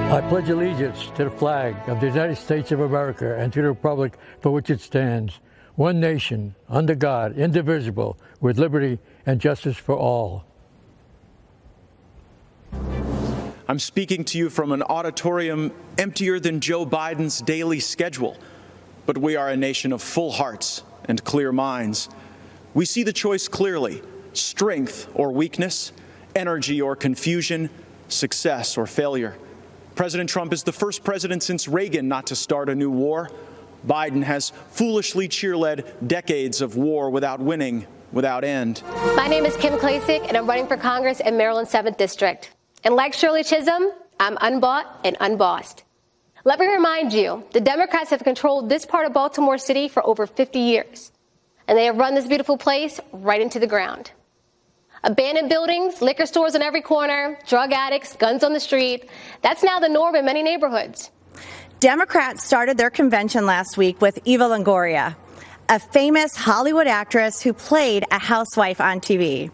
I pledge allegiance to the flag of the United States of America and to the republic for which it stands, one nation, under God, indivisible, with liberty and justice for all. I'm speaking to you from an auditorium emptier than Joe Biden's daily schedule. But we are a nation of full hearts and clear minds. We see the choice clearly: strength or weakness, energy or confusion, success or failure. President Trump is the first president since Reagan not to start a new war. Biden has foolishly cheerled decades of war without winning, without end. My name is Kim Klacik, and I'm running for Congress in Maryland's 7th District. And like Shirley Chisholm, I'm unbought and unbossed. Let me remind you, the Democrats have controlled this part of Baltimore City for over 50 years. And they have run this beautiful place right into the ground. Abandoned buildings, liquor stores on every corner, drug addicts, guns on the street. That's now the norm in many neighborhoods. Democrats started their convention last week with Eva Longoria, a famous Hollywood actress who played a housewife on TV.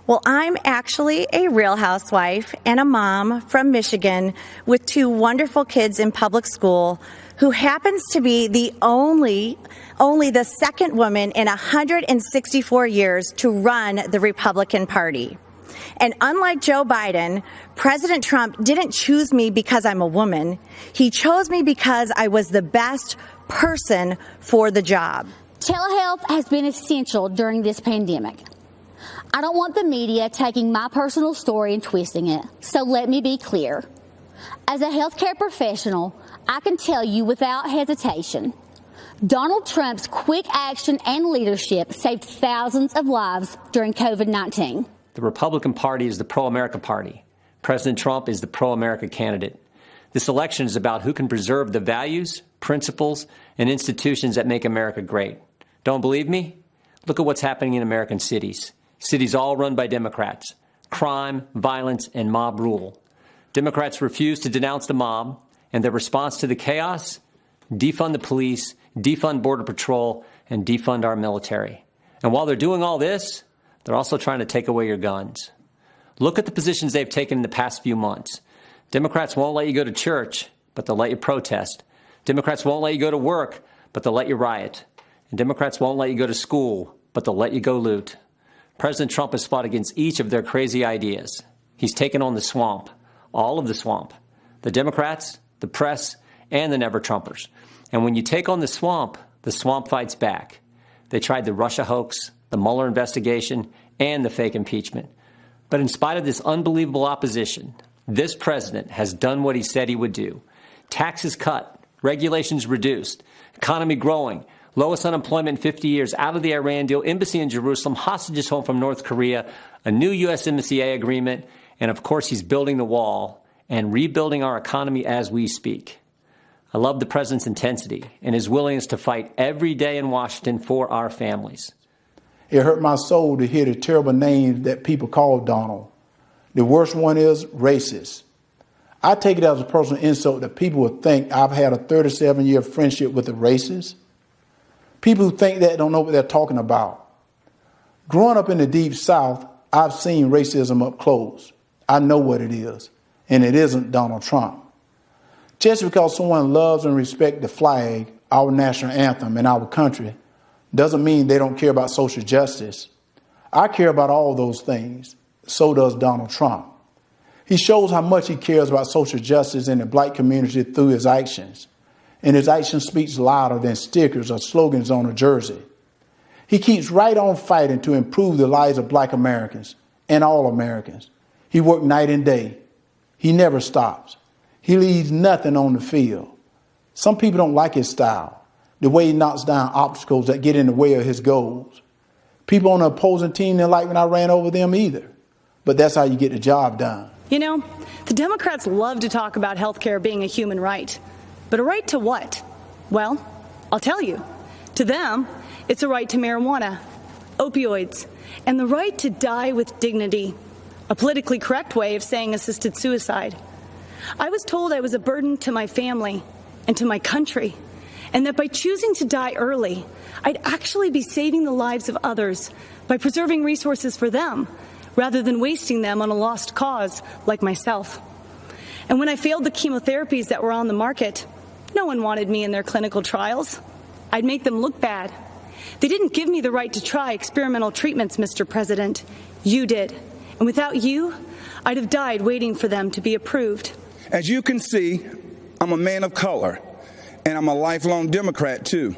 Well, I'm actually a real housewife and a mom from Michigan with 2 wonderful kids in public school who happens to be the only the second woman in 164 years to run the Republican Party. And unlike Joe Biden, President Trump didn't choose me because I'm a woman. He chose me because I was the best person for the job. Telehealth has been essential during this pandemic. I don't want the media taking my personal story and twisting it, so let me be clear. As a healthcare professional, I can tell you without hesitation, Donald Trump's quick action and leadership saved thousands of lives during COVID-19. The Republican Party is the pro-America party. President Trump is the pro-America candidate. This election is about who can preserve the values, principles, and institutions that make America great. Don't believe me? Look at what's happening in American cities. Cities all run by Democrats. Crime, violence, and mob rule. Democrats refuse to denounce the mob, and their response to the chaos? Defund the police, defund Border Patrol, and defund our military. And while they're doing all this, they're also trying to take away your guns. Look at the positions they've taken in the past few months. Democrats won't let you go to church, but they'll let you protest. Democrats won't let you go to work, but they'll let you riot. And Democrats won't let you go to school, but they'll let you go loot. President Trump has fought against each of their crazy ideas. He's taken on the swamp, all of the swamp, the Democrats, the press, and the never-Trumpers. And when you take on the swamp fights back. They tried the Russia hoax, the Mueller investigation, and the fake impeachment. But in spite of this unbelievable opposition, this president has done what he said he would do. Taxes cut, regulations reduced, economy growing, lowest unemployment in 50 years, out of the Iran deal, embassy in Jerusalem, hostages home from North Korea, a new USMCA agreement, and of course he's building the wall and rebuilding our economy as we speak. I love the president's intensity and his willingness to fight every day in Washington for our families. It hurt my soul to hear the terrible names that people call Donald. The worst one is racist. I take it as a personal insult that people would think I've had a 37-year friendship with a racist. People who think that don't know what they're talking about. Growing up in the Deep South, I've seen racism up close. I know what it is, and it isn't Donald Trump. Just because someone loves and respects the flag, our national anthem, and our country, doesn't mean they don't care about social justice. I care about all those things. So does Donald Trump. He shows how much he cares about social justice in the black community through his actions. And his action speaks louder than stickers or slogans on a jersey. He keeps right on fighting to improve the lives of black Americans and all Americans. He works night and day. He never stops. He leaves nothing on the field. Some people don't like his style, the way he knocks down obstacles that get in the way of his goals. People on the opposing team didn't like when I ran over them either. But that's how you get the job done. You know, the Democrats love to talk about health care being a human right. But a right to what? Well, I'll tell you. To them, it's a right to marijuana, opioids, and the right to die with dignity, a politically correct way of saying assisted suicide. I was told I was a burden to my family and to my country, and that by choosing to die early, I'd actually be saving the lives of others by preserving resources for them, rather than wasting them on a lost cause like myself. And when I failed the chemotherapies that were on the market, no one wanted me in their clinical trials. I'd make them look bad. They didn't give me the right to try experimental treatments, Mr. President. You did. And without you, I'd have died waiting for them to be approved. As you can see, I'm a man of color, and I'm a lifelong Democrat, too.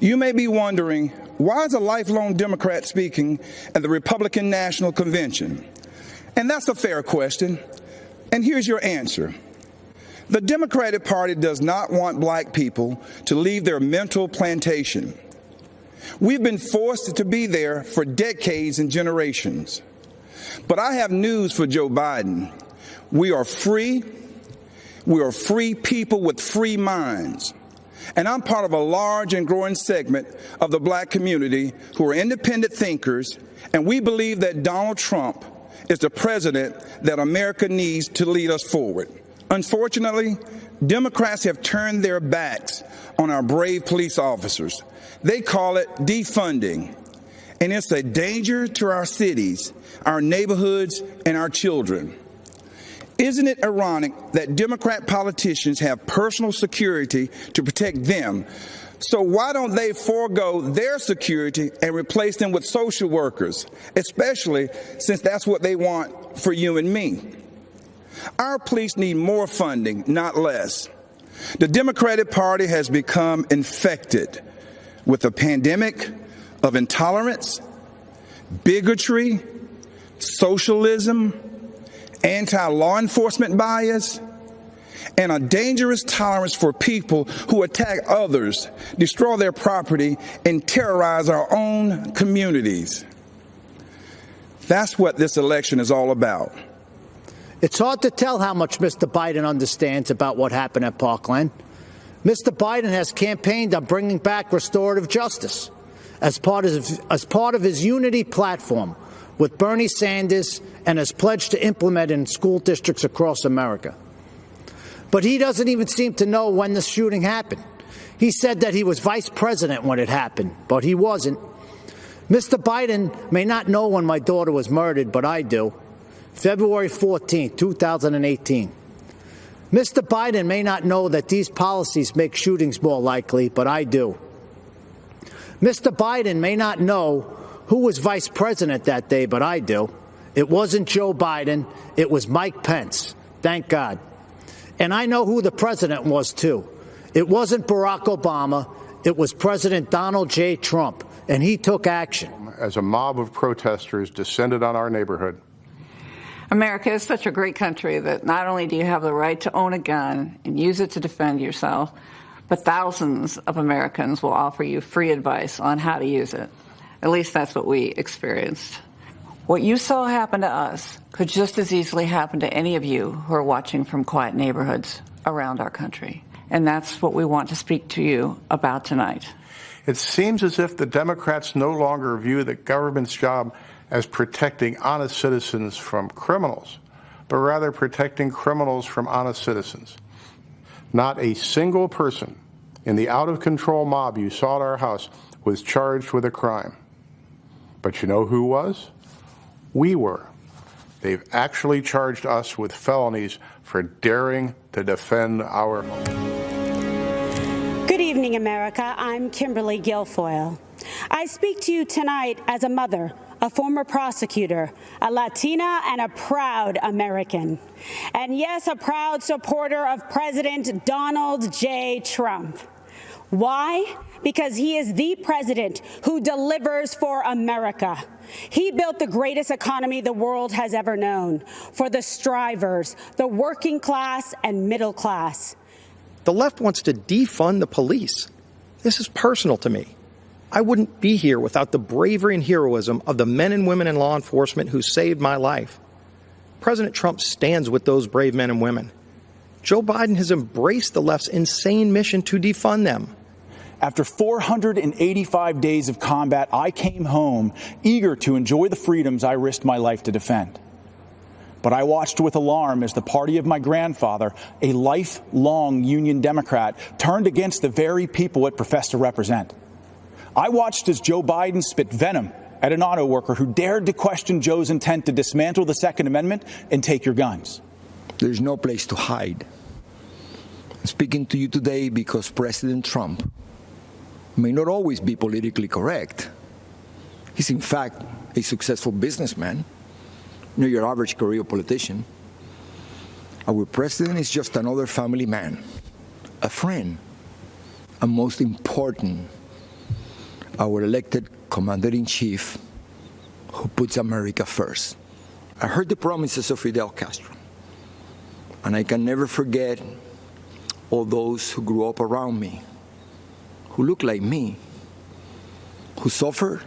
You may be wondering, why is a lifelong Democrat speaking at the Republican National Convention? And that's a fair question. And here's your answer. The Democratic Party does not want black people to leave their mental plantation. We've been forced to be there for decades and generations. But I have news for Joe Biden. We are free. We are free people with free minds. And I'm part of a large and growing segment of the black community who are independent thinkers, and we believe that Donald Trump is the president that America needs to lead us forward. Unfortunately, Democrats have turned their backs on our brave police officers. They call it defunding, and it's a danger to our cities, our neighborhoods, and our children. Isn't it ironic that Democrat politicians have personal security to protect them? So why don't they forego their security and replace them with social workers, especially since that's what they want for you and me? Our police need more funding, not less. The Democratic Party has become infected with a pandemic of intolerance, bigotry, socialism, anti-law enforcement bias, and a dangerous tolerance for people who attack others, destroy their property, and terrorize our own communities. That's what this election is all about. It's hard to tell how much Mr. Biden understands about what happened at Parkland. Mr. Biden has campaigned on bringing back restorative justice as part of his unity platform with Bernie Sanders, and has pledged to implement in school districts across America. But he doesn't even seem to know when the shooting happened. He said that he was vice president when it happened, but he wasn't. Mr. Biden may not know when my daughter was murdered, but I do. February 14, 2018. Mr. Biden may not know that these policies make shootings more likely, but I do. Mr. Biden may not know who was vice president that day, but I do. It wasn't Joe Biden. It was Mike Pence. Thank God. And I know who the president was, too. It wasn't Barack Obama. It was President Donald J. Trump, and he took action. As a mob of protesters descended on our neighborhood. America is such a great country that not only do you have the right to own a gun and use it to defend yourself, but thousands of Americans will offer you free advice on how to use it. At least that's what we experienced. What you saw happen to us could just as easily happen to any of you who are watching from quiet neighborhoods around our country. And that's what we want to speak to you about tonight. It seems as if the Democrats no longer view the government's job as protecting honest citizens from criminals, but rather protecting criminals from honest citizens. Not a single person in the out-of-control mob you saw at our house was charged with a crime. But you know who was? We were. They've actually charged us with felonies for daring to defend our home. Good evening, America. I'm Kimberly Guilfoyle. I speak to you tonight as a mother, a former prosecutor, a Latina, and a proud American. And yes, a proud supporter of President Donald J. Trump. Why? Because he is the president who delivers for America. He built the greatest economy the world has ever known for the strivers, the working class and middle class. The left wants to defund the police. This is personal to me. I wouldn't be here without the bravery and heroism of the men and women in law enforcement who saved my life. President Trump stands with those brave men and women. Joe Biden has embraced the left's insane mission to defund them. After 485 days of combat, I came home eager to enjoy the freedoms I risked my life to defend. But I watched with alarm as the party of my grandfather, a lifelong Union Democrat, turned against the very people it professed to represent. I watched as Joe Biden spit venom at an auto worker who dared to question Joe's intent to dismantle the Second Amendment and take your guns. There's no place to hide. I'm speaking to you today because President Trump may not always be politically correct. He's in fact a successful businessman, not your average career politician. Our president is just another family man, a friend, and most important, our elected commander-in-chief who puts America first. I heard the promises of Fidel Castro, and I can never forget all those who grew up around me, who looked like me, who suffered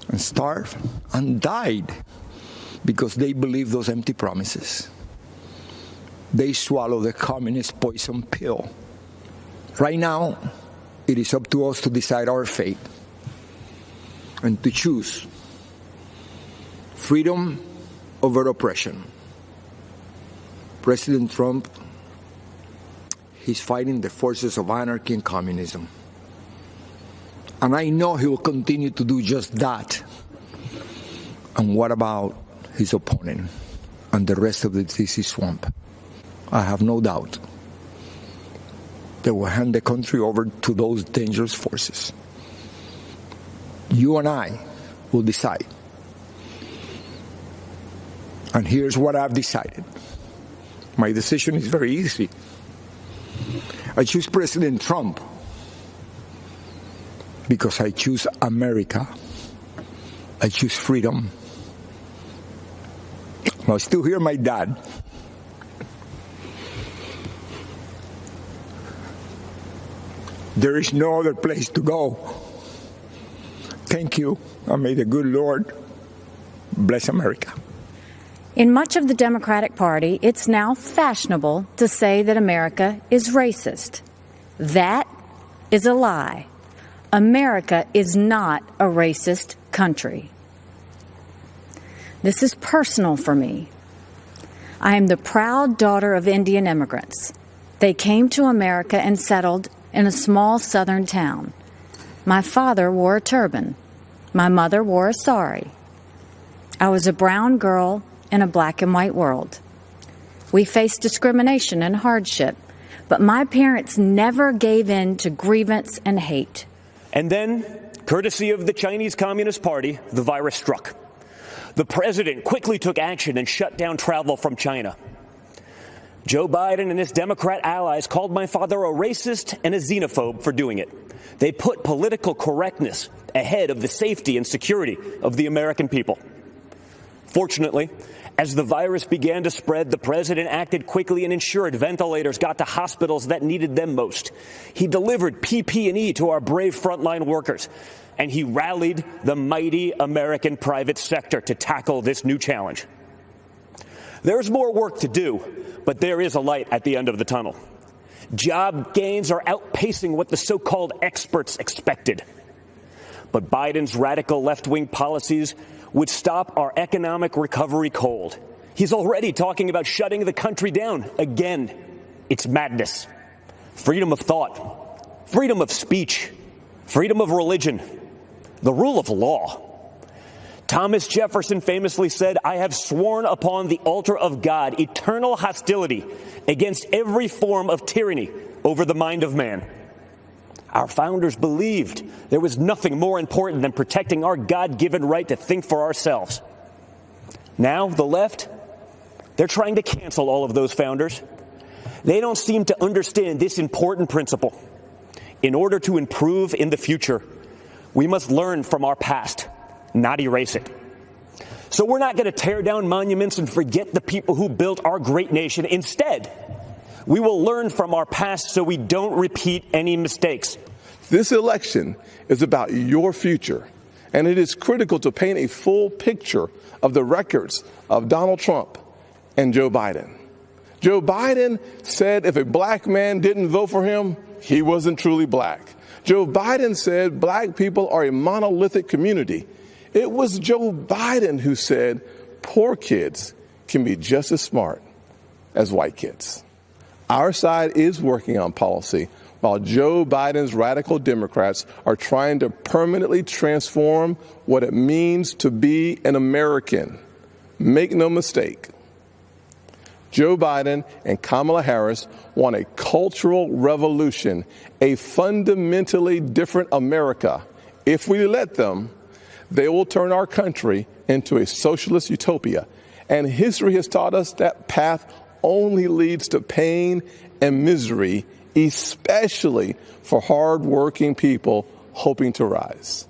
and starved and died because they believed those empty promises. They swallowed the communist poison pill. Right now, it is up to us to decide our fate and to choose freedom over oppression. President Trump, he's fighting the forces of anarchy and communism. And I know he will continue to do just that. And what about his opponent and the rest of the DC swamp? I have no doubt they will hand the country over to those dangerous forces. You and I will decide. And here's what I've decided. My decision is very easy. I choose President Trump because I choose America. I choose freedom. I still hear my dad. There is no other place to go. Thank you, and may the good Lord bless America. In much of the Democratic Party, it's now fashionable to say that America is racist. That is a lie. America is not a racist country. This is personal for me. I am the proud daughter of Indian immigrants. They came to America and settled in a small southern town. My father wore a turban. My mother wore a sari. I was a brown girl in a black and white world. We faced discrimination and hardship, but my parents never gave in to grievance and hate. And then, courtesy of the Chinese Communist Party, the virus struck. The president quickly took action and shut down travel from China. Joe Biden and his Democrat allies called my father a racist and a xenophobe for doing it. They put political correctness ahead of the safety and security of the American people. Fortunately, as the virus began to spread, the president acted quickly and ensured ventilators got to hospitals that needed them most. He delivered PPE to our brave frontline workers, and he rallied the mighty American private sector to tackle this new challenge. There's more work to do, but there is a light at the end of the tunnel. Job gains are outpacing what the so-called experts expected. But Biden's radical left-wing policies would stop our economic recovery cold. He's already talking about shutting the country down again. It's madness. Freedom of thought, freedom of speech, freedom of religion, the rule of law. Thomas Jefferson famously said, "I have sworn upon the altar of God eternal hostility against every form of tyranny over the mind of man." Our founders believed there was nothing more important than protecting our God-given right to think for ourselves. Now, the left, they're trying to cancel all of those founders. They don't seem to understand this important principle. In order to improve in the future, we must learn from our past, not erase it. So we're not going to tear down monuments and forget the people who built our great nation. Instead, we will learn from our past so we don't repeat any mistakes. This election is about your future, and it is critical to paint a full picture of the records of Donald Trump and Joe Biden. Joe Biden said if a black man didn't vote for him, he wasn't truly black. Joe Biden said black people are a monolithic community. It was Joe Biden who said poor kids can be just as smart as white kids. Our side is working on policy, while Joe Biden's radical Democrats are trying to permanently transform what it means to be an American. Make no mistake, Joe Biden and Kamala Harris want a cultural revolution, a fundamentally different America. If we let them, they will turn our country into a socialist utopia. And history has taught us that path only leads to pain and misery, especially for hardworking people hoping to rise.